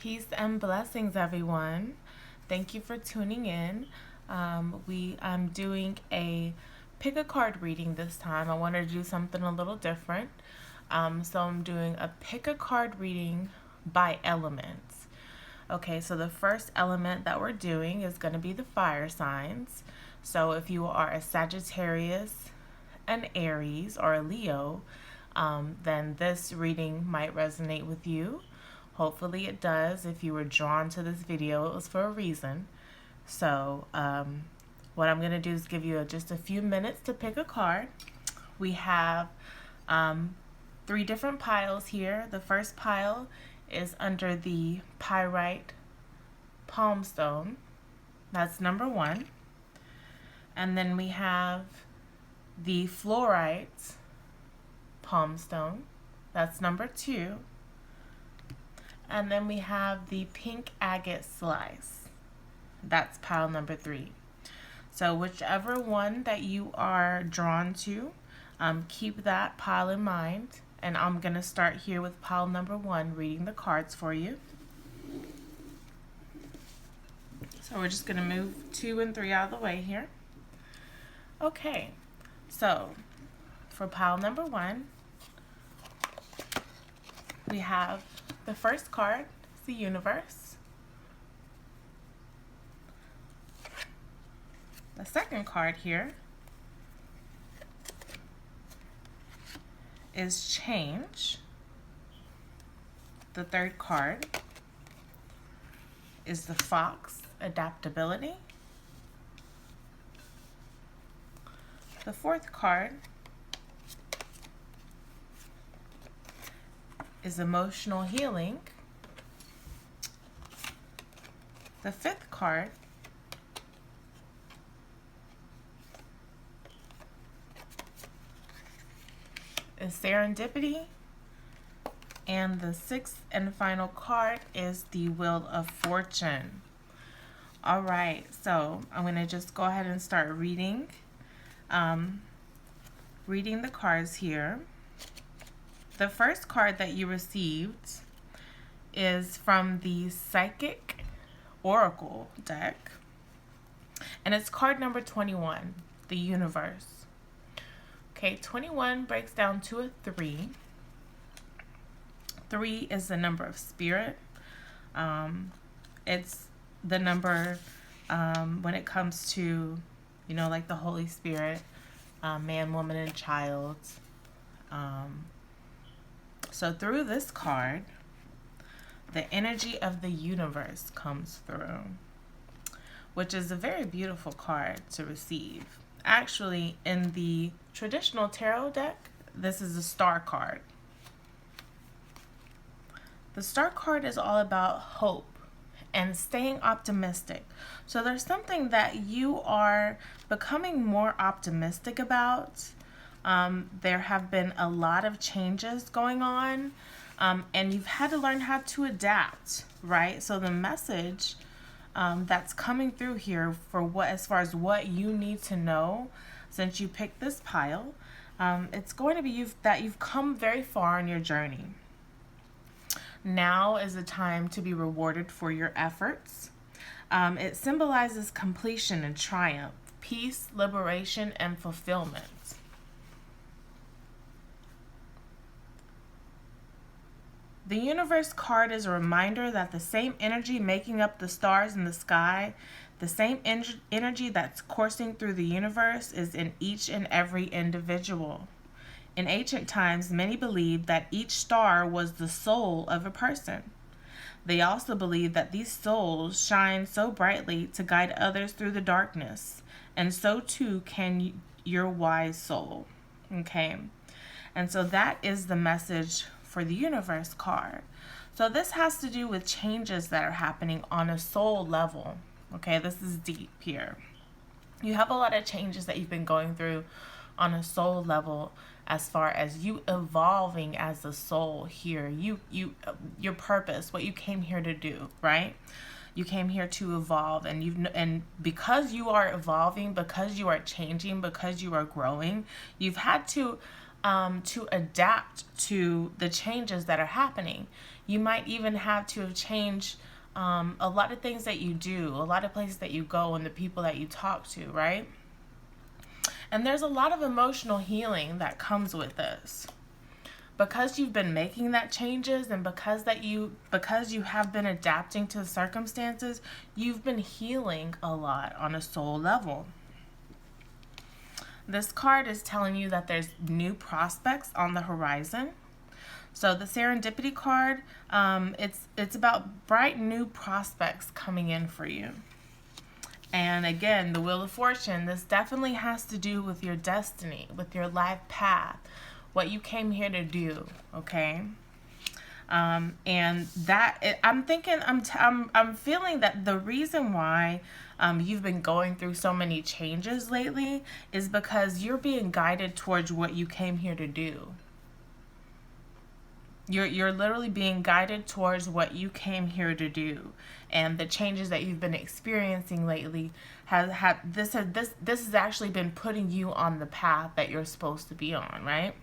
Peace and blessings, everyone. Thank you for tuning in. I'm doing a pick a card reading this time. I wanted to do something a little different. So I'm doing a pick a card reading by elements. Okay, so the first element that we're doing is going to be the fire signs. So if you are a Sagittarius, an Aries, or a Leo, then this reading might resonate with you. Hopefully it does. If you were drawn to this video, it was for a reason. So what I'm going to do is give you just a few minutes to pick a card. We have 3 different piles here. The first pile is under the pyrite palm stone. That's number 1. And then we have the fluorite palm stone. That's number 2. And then we have the pink agate slice. That's pile number 3. So whichever one that you are drawn to, keep that pile in mind. And I'm going to start here with pile number 1, reading the cards for you. So we're just going to move 2 and 3 out of the way here. Okay, so for pile number 1, we have the first card, the universe. The second card here is change. The third card is the fox, adaptability. The fourth card is emotional healing. The fifth card is serendipity. And the sixth and final card is the Wheel of Fortune. All right, so I'm going to just go ahead and start reading the cards here. The first card that you received is from the Psychic Oracle deck, and it's card number 21, the universe. Okay, 21 breaks down to a 3. 3 is the number of spirit. It's the number when it comes to, like the Holy Spirit, man, woman, and child. So through this card, the energy of the universe comes through, which is a very beautiful card to receive. Actually, in the traditional tarot deck, this is a star card. The star card is all about hope and staying optimistic. So there's something that you are becoming more optimistic about. There have been a lot of changes going on, and you've had to learn how to adapt, right? So the message that's coming through here as far as what you need to know, since you picked this pile, it's going to be that you've come very far in your journey. Now is the time to be rewarded for your efforts. It symbolizes completion and triumph, peace, liberation, and fulfillment. The universe card is a reminder that the same energy making up the stars in the sky, the same energy that's coursing through the universe, is in each and every individual. In ancient times, many believed that each star was the soul of a person. They also believed that these souls shine so brightly to guide others through the darkness, and so too can your wise soul. Okay? And so that is the message for the universe card. So this has to do with changes that are happening on a soul level. Okay, this is deep here. You have a lot of changes that you've been going through on a soul level, as far as you evolving as a soul here. Your purpose, what you came here to do, right? You came here to evolve, and because you are evolving, because you are changing, because you are growing, you've had to adapt to the changes that are happening. You might even have to have changed a lot of things that you do, a lot of places that you go, and the people that you talk to, right? And there's a lot of emotional healing that comes with this. Because you've been making that changes, and because you have been adapting to the circumstances, you've been healing a lot on a soul level. This card is telling you that there's new prospects on the horizon. So the serendipity card, it's about bright new prospects coming in for you. And again, the Wheel of Fortune, this definitely has to do with your destiny, with your life path, what you came here to do, okay? And that I'm feeling that the reason why you've been going through so many changes lately is because you're being guided towards what you came here to do. You're literally being guided towards what you came here to do, and the changes that you've been experiencing lately this has actually been putting you on the path that you're supposed to be on, right?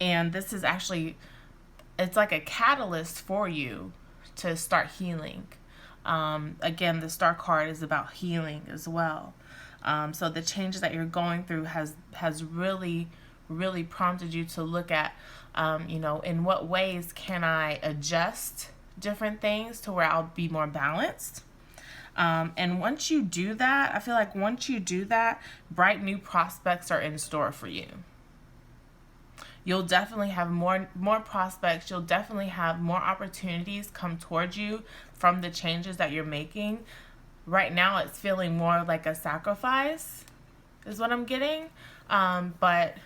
And this is actually, it's like a catalyst for you to start healing. Again, the Star card is about healing as well. So the changes that you're going through has really prompted you to look at, in what ways can I adjust different things to where I'll be more balanced. And once you do that, I feel like once you do that, bright new prospects are in store for you. You'll definitely have more prospects. You'll definitely have more opportunities come towards you from the changes that you're making. Right now, it's feeling more like a sacrifice, is what I'm getting. But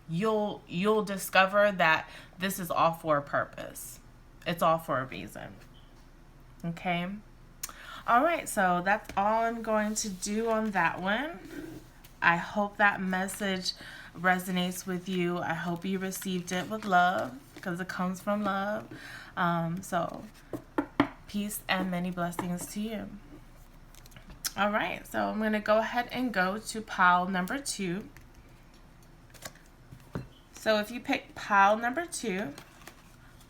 you'll discover that this is all for a purpose. It's all for a reason. Okay? All right, so that's all I'm going to do on that one. I hope that message resonates with you. I hope you received it with love, because it comes from love. So peace and many blessings to you. All right, so I'm going to go ahead and go to pile number 2. So if you picked pile number 2,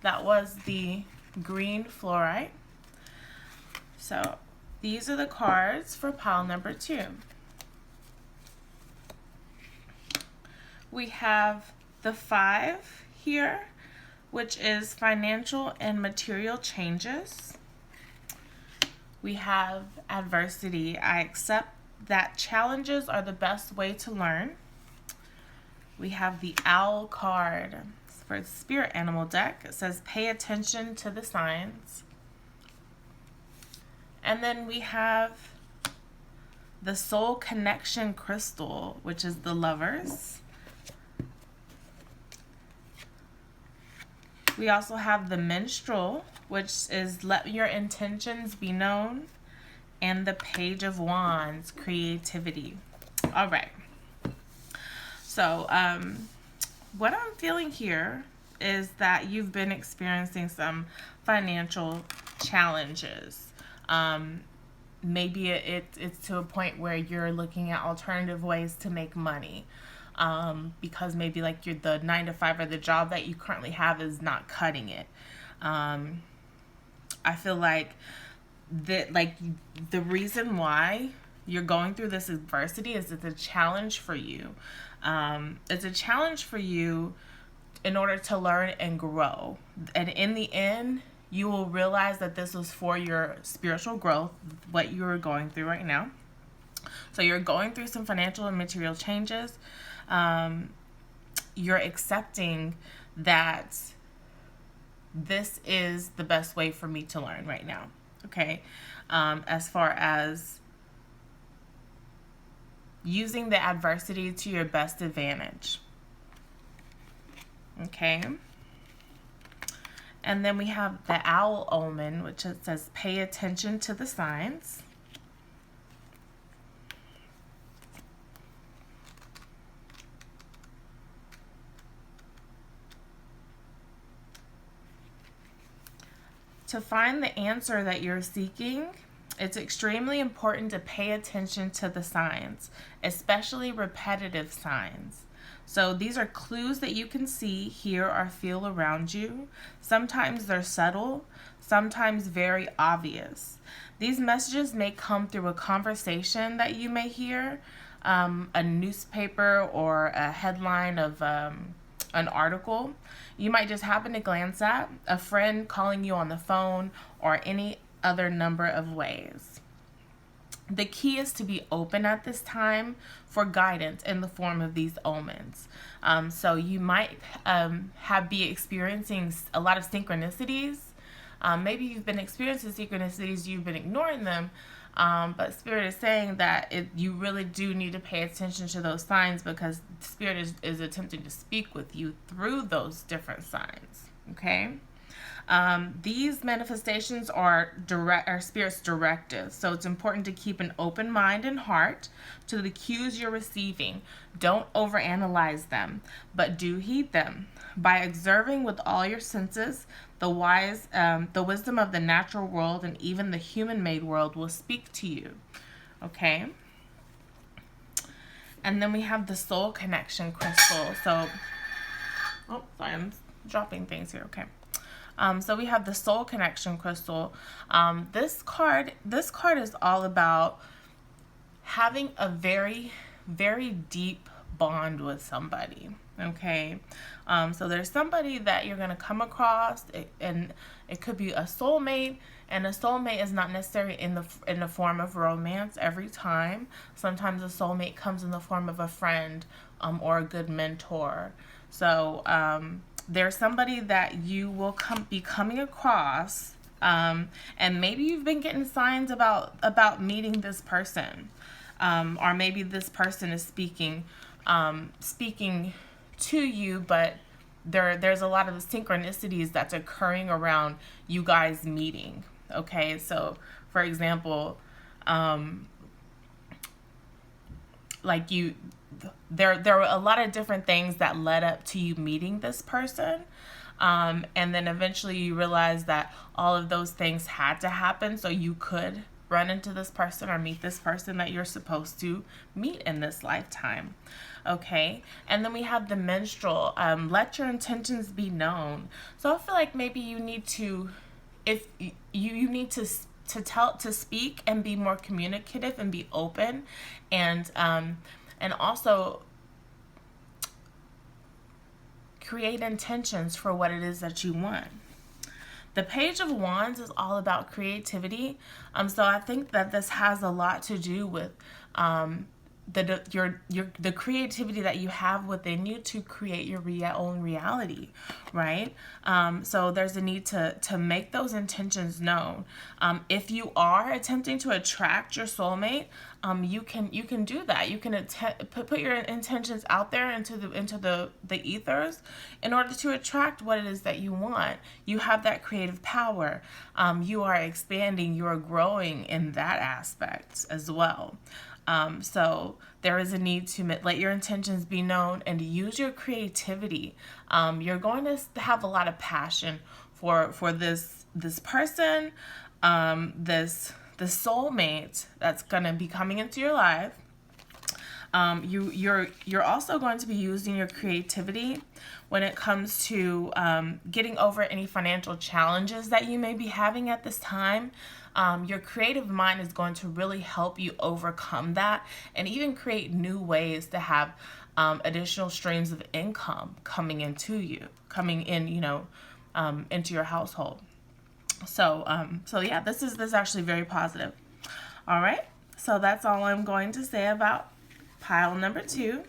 that was the green fluorite. So these are the cards for pile number 2. We have the 5 here, which is financial and material changes. We have adversity. I accept that challenges are the best way to learn. We have the owl card for the spirit animal deck. It says pay attention to the signs. And then we have the soul connection crystal, which is the lovers. We also have the minstrel, which is let your intentions be known, and the page of wands, creativity. All right. So what I'm feeling here is that you've been experiencing some financial challenges. Maybe it's to a point where you're looking at alternative ways to make money. Because maybe like the 9-to-5 or the job that you currently have is not cutting it. I feel like the reason why you're going through this adversity is it's a challenge for you. It's a challenge for you in order to learn and grow. And in the end, you will realize that this was for your spiritual growth, what you are going through right now. So you're going through some financial and material changes. You're accepting that this is the best way for me to learn right now. Okay. As far as using the adversity to your best advantage. Okay. And then we have the owl omen, which it says pay attention to the signs. To find the answer that you're seeking, it's extremely important to pay attention to the signs, especially repetitive signs. So these are clues that you can see, hear, or feel around you. Sometimes they're subtle, sometimes very obvious. These messages may come through a conversation that you may hear, a newspaper, or a headline of an article you might just happen to glance at, a friend calling you on the phone, or any other number of ways. The key is to be open at this time for guidance in the form of these omens. So you might be experiencing a lot of synchronicities. Maybe you've been experiencing synchronicities, you've been ignoring them, but Spirit is saying that you really do need to pay attention to those signs, because Spirit is attempting to speak with you through those different signs. Okay? These manifestations are Spirit's directives, so it's important to keep an open mind and heart to the cues you're receiving. Don't overanalyze them, but do heed them. By observing with all your senses, the wisdom of the natural world and even the human-made world will speak to you. Okay? And then we have the soul connection crystal. So, sorry, I'm dropping things here. Okay. So we have the soul connection crystal. This card is all about having a very, very deep bond with somebody. Okay. So there's somebody that you're going to come across, and it could be a soulmate, and a soulmate is not necessarily in the form of romance every time. Sometimes a soulmate comes in the form of a friend, or a good mentor. So, there's somebody that you will be coming across, and maybe you've been getting signs about meeting this person, or maybe this person is speaking to you, but there's a lot of synchronicities that's occurring around you guys meeting. Okay, so for example, there were a lot of different things that led up to you meeting this person, and then eventually you realize that all of those things had to happen so you could run into this person or meet this person that you're supposed to meet in this lifetime. Okay, and then we have the menstrual. Let your intentions be known. So I feel like maybe you need to, if you need to speak and be more communicative and be open, and also create intentions for what it is that you want. The Page of Wands is all about creativity. So I think that this has a lot to do with the creativity that you have within you to create your own reality, right? So there's a need to make those intentions known. If you are attempting to attract your soulmate, you can do that. You can put your intentions out there into the ethers in order to attract what it is that you want. You have that creative power. You are expanding. You are growing in that aspect as well. So there is a need to let your intentions be known and to use your creativity. You're going to have a lot of passion for this person, the soulmate that's going to be coming into your life. You're also going to be using your creativity when it comes to getting over any financial challenges that you may be having at this time. Your creative mind is going to really help you overcome that and even create new ways to have additional streams of income coming in, into your household. So yeah, this is actually very positive. All right, so that's all I'm going to say about pile number 2.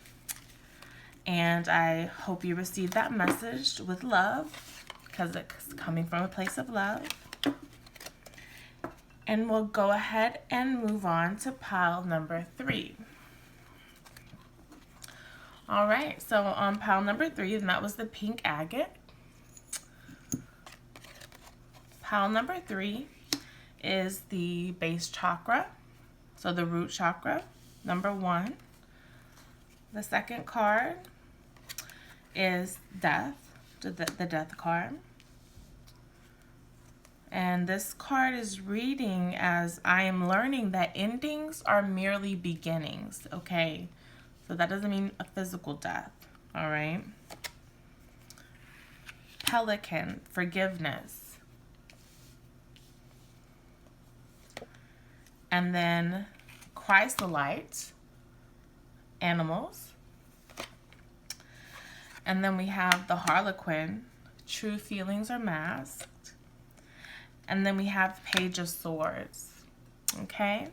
And I hope you received that message with love, because it's coming from a place of love. And we'll go ahead and move on to pile number 3. All right, so on pile number 3, and that was the pink agate. Pile number 3 is the base chakra, so the root chakra, number 1. The second card is death, the death card. And this card is reading as, I am learning that endings are merely beginnings. Okay, so that doesn't mean a physical death. All right. Pelican, forgiveness. And then chrysolite, animals. And then we have the harlequin, true feelings are masked. And then we have page of swords. Okay.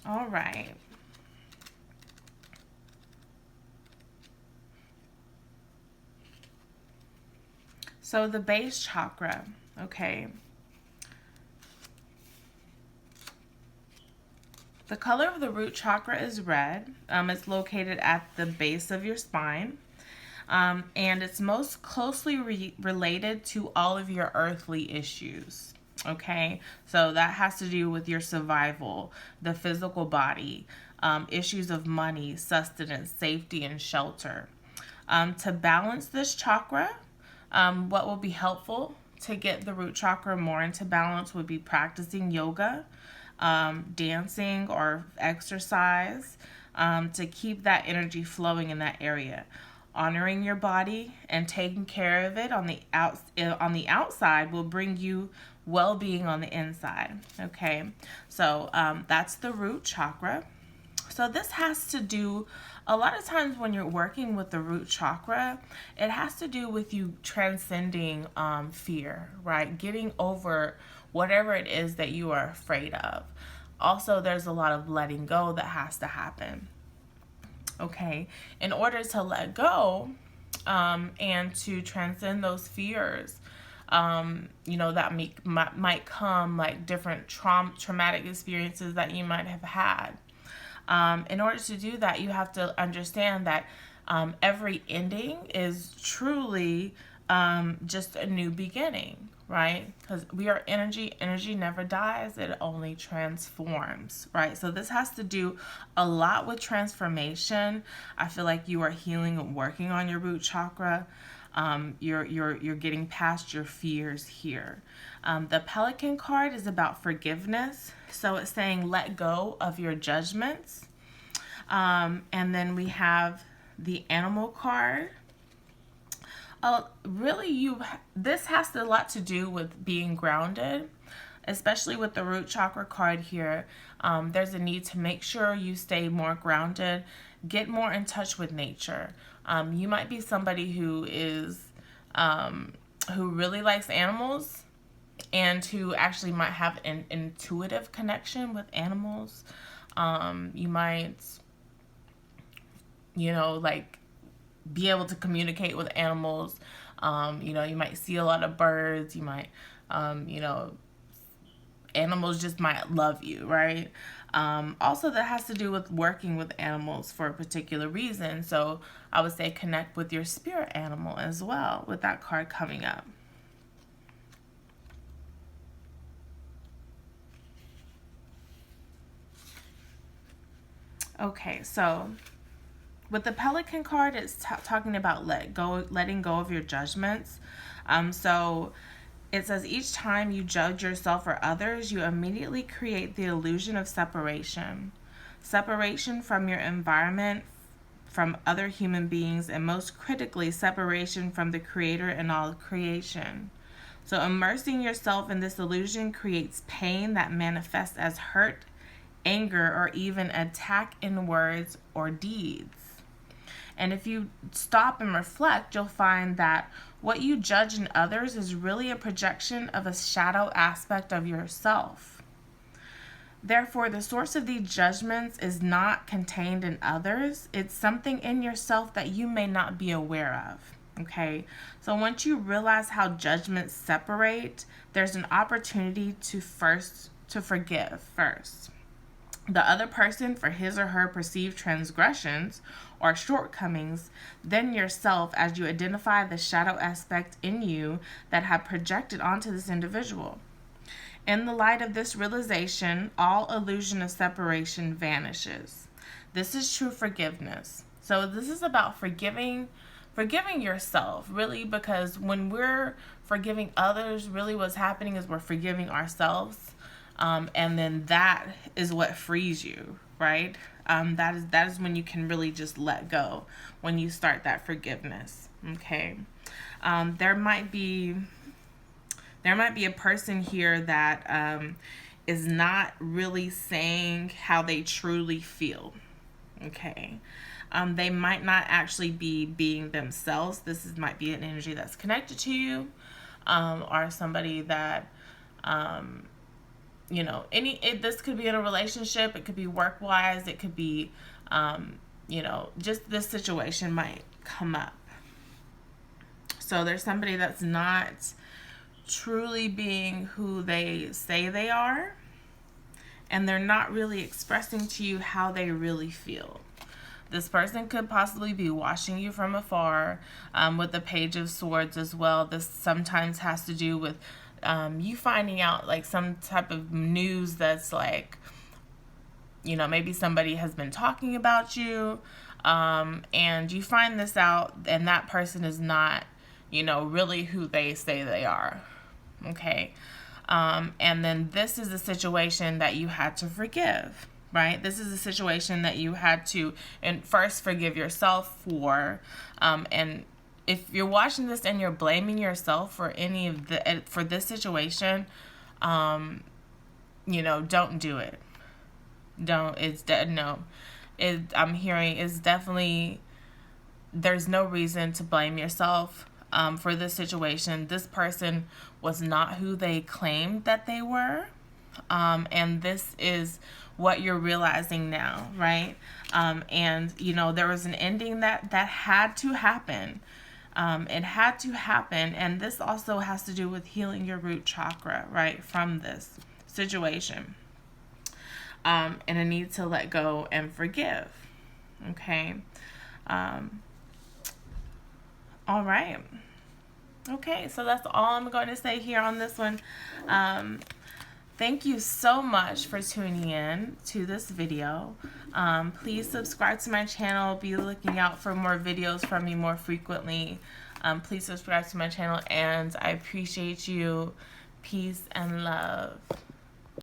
All right. So the base chakra, okay. The color of the root chakra is red. It's located at the base of your spine. And it's most closely related to all of your earthly issues. Okay, so that has to do with your survival, the physical body, issues of money, sustenance, safety, and shelter. To balance this chakra, what will be helpful to get the root chakra more into balance would be practicing yoga, dancing, or exercise to keep that energy flowing in that area. Honoring your body and taking care of it on the outside will bring you well-being on the inside. Okay, so that's the root chakra. So this has to do, a lot of times when you're working with the root chakra, it has to do with you transcending fear, right? Getting over whatever it is that you are afraid of. Also, there's a lot of letting go that has to happen. Okay, in order to let go and to transcend those fears, that might come like different traumatic experiences that you might have had. In order to do that, you have to understand that every ending is truly just a new beginning, right? Because we are energy. Energy never dies. It only transforms, right? So this has to do a lot with transformation. I feel like you are healing and working on your root chakra. You're getting past your fears here. The Pelican card is about forgiveness. So it's saying let go of your judgments. And then we have the animal card. This has a lot to do with being grounded, especially with the root chakra card here. There's a need to make sure you stay more grounded, get more in touch with nature. You might be somebody who really likes animals and who actually might have an intuitive connection with animals. You might, be able to communicate with animals. You might see a lot of birds. You might, animals just might love you, right? Also, that has to do with working with animals for a particular reason. So I would say connect with your spirit animal as well with that card coming up. Okay, so with the Pelican card, it's talking about letting go of your judgments. So it says each time you judge yourself or others, you immediately create the illusion of separation. Separation from your environment, from other human beings, and most critically, separation from the Creator and all creation. So immersing yourself in this illusion creates pain that manifests as hurt, anger, or even attack in words or deeds. And if you stop and reflect, you'll find that what you judge in others is really a projection of a shadow aspect of yourself. Therefore, the source of these judgments is not contained in others. It's something in yourself that you may not be aware of. Okay? So once you realize how judgments separate, there's an opportunity to forgive first the other person for his or her perceived transgressions or shortcomings, then yourself as you identify the shadow aspect in you that have projected onto this individual. In the light of this realization, all illusion of separation vanishes. This is true forgiveness. So this is about forgiving yourself, really, because when we're forgiving others, really what's happening is we're forgiving ourselves. And then that is what frees you, right? that is when you can really just let go, when you start that forgiveness. Okay. There might be a person here that is not really saying how they truly feel. Okay. They might not actually be being themselves. Might be an energy that's connected to you, or somebody that, this could be in a relationship. It could be work wise. It could be, just this situation might come up. So there's somebody that's not truly being who they say they are, and they're not really expressing to you how they really feel. This person could possibly be watching you from afar, with the Page of Swords as well. This sometimes has to do with you finding out like some type of news that's like, maybe somebody has been talking about you, and you find this out, and that person is not, really who they say they are. Okay. And then this is a situation that you had to forgive, right? This is a situation that you had to first forgive yourself for. And if you're watching this and you're blaming yourself for for this situation, don't do it. I'm hearing is definitely, there's no reason to blame yourself for this situation. This person was not who they claimed that they were. And this is what you're realizing now, right? And, there was an ending that had to happen. It had to happen. And this also has to do with healing your root chakra, right, from this situation. And a need to let go and forgive. Okay. All right. Okay, so that's all I'm going to say here on this one. Thank you so much for tuning in to this video. Please subscribe to my channel. Be looking out for more videos from me more frequently. Please subscribe to my channel, and I appreciate you. Peace and love.